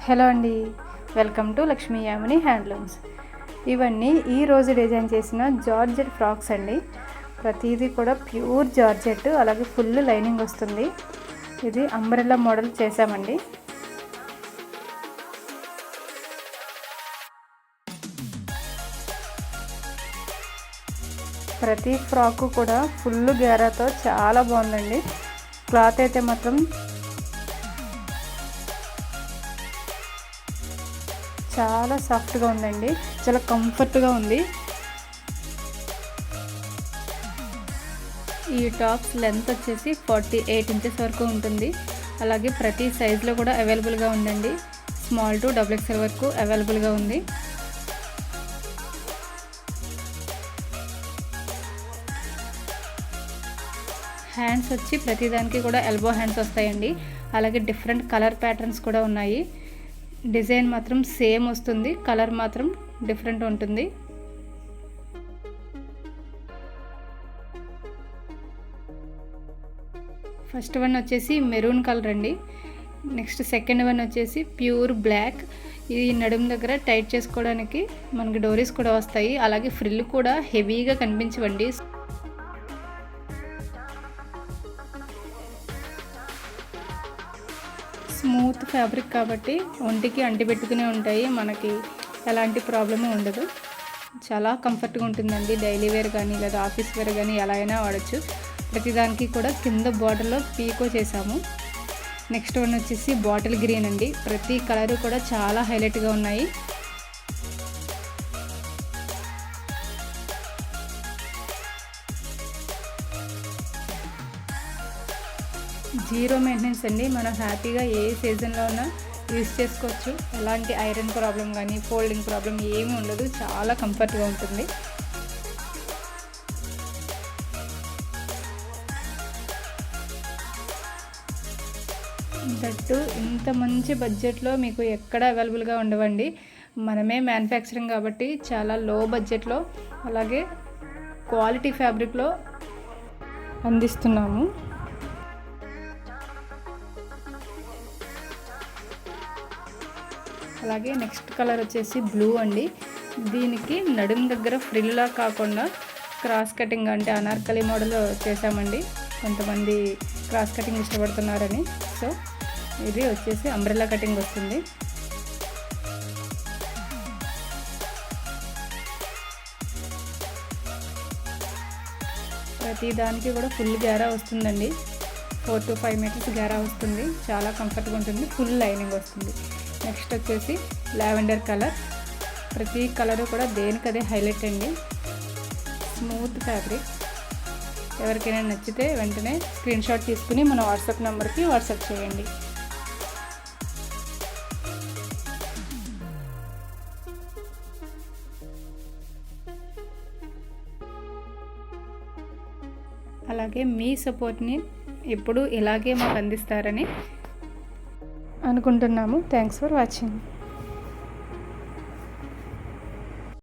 Hello అండి, welcome to Lakshmi Yamini handlooms. ఇవన్నీ ఈరోజు డిజైన్ చేసిన జార్జెట్ ఫ్రాక్స్ అండి. ప్రతిదీ కూడా ప్యూర్ జార్జెట్, అలాగే ఫుల్ లైనింగ్ వస్తుంది. ఇది అంబ్రెల్లా మోడల్ చేసామండి. ప్రతి ఫ్రాక్ కూడా ఫుల్ గేరాతో చాలా బాగుందండి. క్లాత్ అయితే మాత్రం చాలా సాఫ్ట్గా ఉందండి, చాలా కంఫర్ట్గా ఉంది. ఈ టాప్స్ లెంత్ వచ్చేసి 48 ఇంచెస్ వరకు ఉంటుంది. అలాగే ప్రతి సైజులో కూడా అవైలబుల్గా ఉందండి. స్మాల్ టు XXL వరకు అవైలబుల్గా ఉంది. హ్యాండ్స్ వచ్చి ప్రతిదానికి కూడా ఎల్బో హ్యాండ్స్ వస్తాయండి. అలాగే డిఫరెంట్ కలర్ ప్యాటర్న్స్ కూడా ఉన్నాయి. డిజైన్ మాత్రం సేమ్ వస్తుంది, కలర్ మాత్రం డిఫరెంట్ ఉంటుంది. ఫస్ట్ వన్ వచ్చేసి మెరూన్ కలర్ అండి. నెక్స్ట్ సెకండ్ వన్ వచ్చేసి ప్యూర్ బ్లాక్. ఇది నడుము దగ్గర టైట్ చేసుకోవడానికి మనకి డోరీస్ కూడా వస్తాయి. అలాగే ఫ్రిల్ కూడా హెవీగా కనిపించవండి. స్మూత్ ఫ్యాబ్రిక్ కాబట్టి ఒంటికి అంటిపెట్టుకునే ఉంటాయి, మనకి ఎలాంటి ప్రాబ్లము ఉండదు. చాలా కంఫర్ట్గా ఉంటుందండి. డైలీ వేర్ కానీ లేదా ఆఫీస్ వేర్ కానీ ఎలా అయినా వాడచ్చు. ప్రతిదానికి కూడా కింద బార్డర్లో పీకో చేసాము. నెక్స్ట్ వన్ వచ్చేసి బాటిల్ గ్రీన్ అండి. ప్రతి కలరు కూడా చాలా హైలైట్గా ఉన్నాయి. జీరో మెయింటెనెన్స్ అండి. మనం హ్యాపీగా ఏ సీజన్లో ఉన్నా యూజ్ చేసుకోవచ్చు. ఎలాంటి ఐరన్ ప్రాబ్లం కానీ ఫోల్డింగ్ ప్రాబ్లం ఏమీ ఉండదు. చాలా కంఫర్ట్గా ఉంటుంది. దట్టు ఇంత మంచి బడ్జెట్లో మీకు ఎక్కడ అవైలబుల్గా ఉండవండి. మనమే మ్యానుఫ్యాక్చరింగ్ కాబట్టి చాలా లో బడ్జెట్లో అలాగే క్వాలిటీ ఫ్యాబ్రిక్లో అందిస్తున్నాము. అలాగే నెక్స్ట్ కలర్ వచ్చేసి బ్లూ అండి. దీనికి నడుము దగ్గర ఫ్రిల్లా కాకుండా క్రాస్ కటింగ్ అంటే అనార్కలి మోడల్ చేసామండి. కొంతమంది క్రాస్ కటింగ్ ఇష్టపడుతున్నారని, సో ఇది వచ్చేసి అంబ్రెల్లా కటింగ్ వస్తుంది. ప్రతి దానికి కూడా ఫుల్ గ్యారా వస్తుందండి. 4 to 5 మీటర్స్ గ్యారా వస్తుంది. చాలా కంఫర్ట్గా ఉంటుంది. ఫుల్ లైనింగ్ వస్తుంది. నెక్స్ట్ వచ్చేసి లావెండర్ కలర్. ప్రతి కలరు కూడా దేనికదే హైలైట్ అండి. Smooth fabric. ఎవరికైనా నచ్చితే వెంటనే స్క్రీన్ షాట్ తీసుకుని మన వాట్సాప్ నెంబర్కి వాట్సాప్ చేయండి. అలాగే మీ సపోర్ట్ని ఎప్పుడూ ఇలాగే మాకు అందిస్తారని అనుకుంటున్నాము. Thanks for watching.